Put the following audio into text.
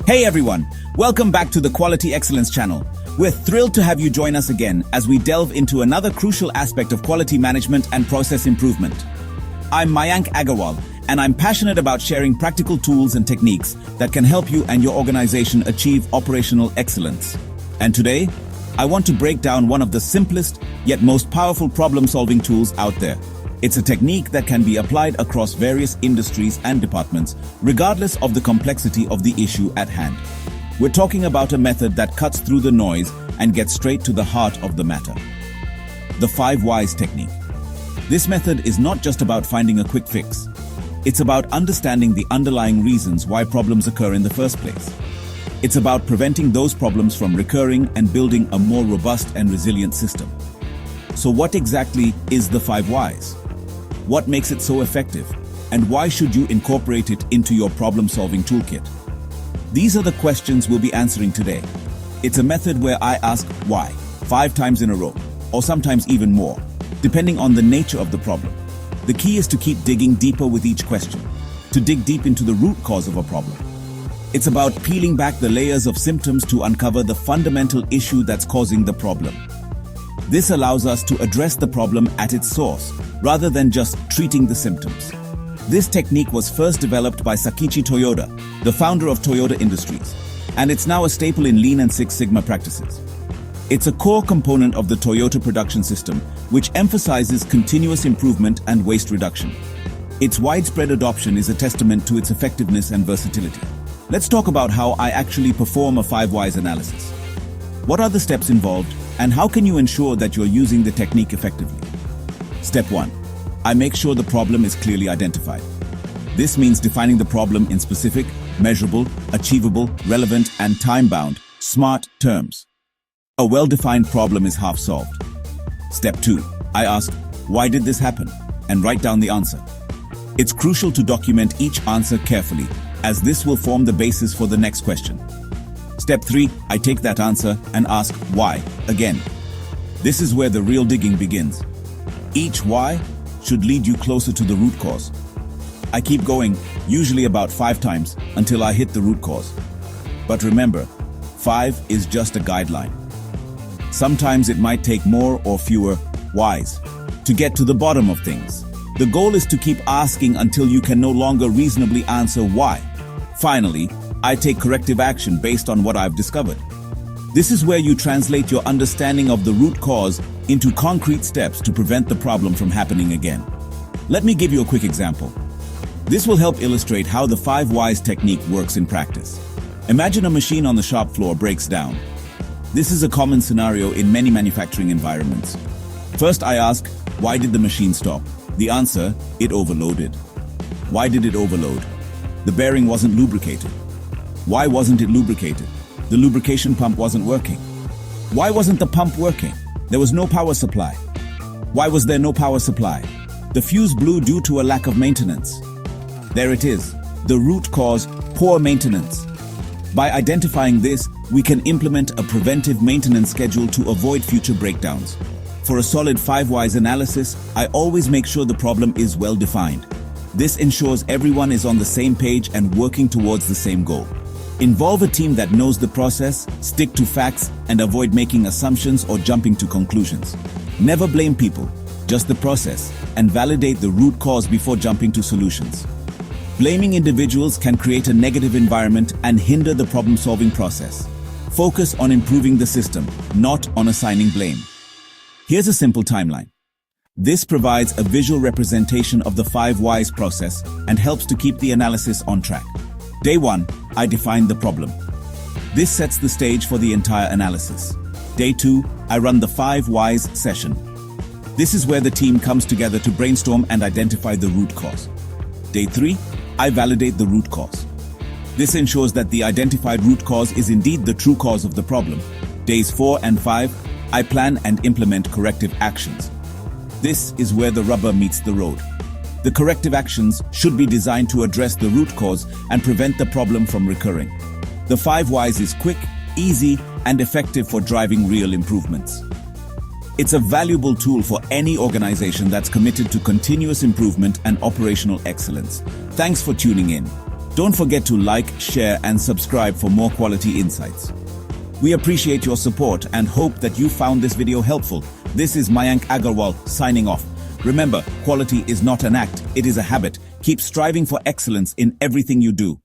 Hey everyone, welcome back to the Quality Excellence channel. We're thrilled to have you join us again as we delve into another crucial aspect of quality management and process improvement. I'm Mayank Agarwal, and I'm passionate about sharing practical tools and techniques that can help you and your organization achieve operational excellence. And today, I want to break down one of the simplest yet most powerful problem-solving tools out there. It's a technique that can be applied across various industries and departments, regardless of the complexity of the issue at hand. We're talking about a method that cuts through the noise and gets straight to the heart of the matter. The 5 Whys technique. This method is not just about finding a quick fix. It's about understanding the underlying reasons why problems occur in the first place. It's about preventing those problems from recurring and building a more robust and resilient system. So what exactly is the 5 Whys? What makes it so effective? And why should you incorporate it into your problem-solving toolkit? These are the questions we'll be answering today. It's a method where I ask why 5 times in a row, or sometimes even more, depending on the nature of the problem. The key is to keep digging deeper with each question, to dig deep into the root cause of a problem. It's about peeling back the layers of symptoms to uncover the fundamental issue that's causing the problem. This allows us to address the problem at its source, rather than just treating the symptoms. This technique was first developed by Sakichi Toyoda, the founder of Toyota Industries, and it's now a staple in Lean and Six Sigma practices. It's a core component of the Toyota production system, which emphasizes continuous improvement and waste reduction. Its widespread adoption is a testament to its effectiveness and versatility. Let's talk about how I actually perform a 5 Whys analysis. What are the steps involved, and how can you ensure that you're using the technique effectively? Step 1. I make sure the problem is clearly identified. This means defining the problem in specific, measurable, achievable, relevant, and time-bound, SMART terms. A well-defined problem is half solved. Step 2. I ask, why did this happen? And write down the answer. It's crucial to document each answer carefully, as this will form the basis for the next question. Step 3. I take that answer and ask why again. This is where the real digging begins. Each why should lead you closer to the root cause. I keep going, usually about 5 times, until I hit the root cause. But remember, 5 is just a guideline. Sometimes it might take more or fewer whys to get to the bottom of things. The goal is to keep asking until you can no longer reasonably answer why. Finally, I take corrective action based on what I've discovered. This is where you translate your understanding of the root cause into concrete steps to prevent the problem from happening again. Let me give you a quick example. This will help illustrate how the 5 Whys technique works in practice. Imagine a machine on the shop floor breaks down. This is a common scenario in many manufacturing environments. First, I ask, why did the machine stop? The answer, it overloaded. Why did it overload? The bearing wasn't lubricated. Why wasn't it lubricated? The lubrication pump wasn't working. Why wasn't the pump working? There was no power supply. Why was there no power supply? The fuse blew due to a lack of maintenance. There it is, the root cause, poor maintenance. By identifying this, we can implement a preventive maintenance schedule to avoid future breakdowns. For a solid 5 Whys analysis, I always make sure the problem is well defined. This ensures everyone is on the same page and working towards the same goal. Involve a team that knows the process, stick to facts, and avoid making assumptions or jumping to conclusions. Never blame people, just the process, and validate the root cause before jumping to solutions. Blaming individuals can create a negative environment and hinder the problem-solving process. Focus on improving the system, not on assigning blame. Here's a simple timeline. This provides a visual representation of the 5 Whys process and helps to keep the analysis on track. Day 1, I define the problem. This sets the stage for the entire analysis. Day 2, I run the 5 Whys session. This is where the team comes together to brainstorm and identify the root cause. Day 3, I validate the root cause. This ensures that the identified root cause is indeed the true cause of the problem. Days 4 and 5, I plan and implement corrective actions. This is where the rubber meets the road. The corrective actions should be designed to address the root cause and prevent the problem from recurring. The 5 Whys is quick, easy, and effective for driving real improvements. It's a valuable tool for any organization that's committed to continuous improvement and operational excellence. Thanks for tuning in. Don't forget to like, share, and subscribe for more quality insights. We appreciate your support and hope that you found this video helpful. This is Mayank Agarwal signing off. Remember, quality is not an act, it is a habit. Keep striving for excellence in everything you do.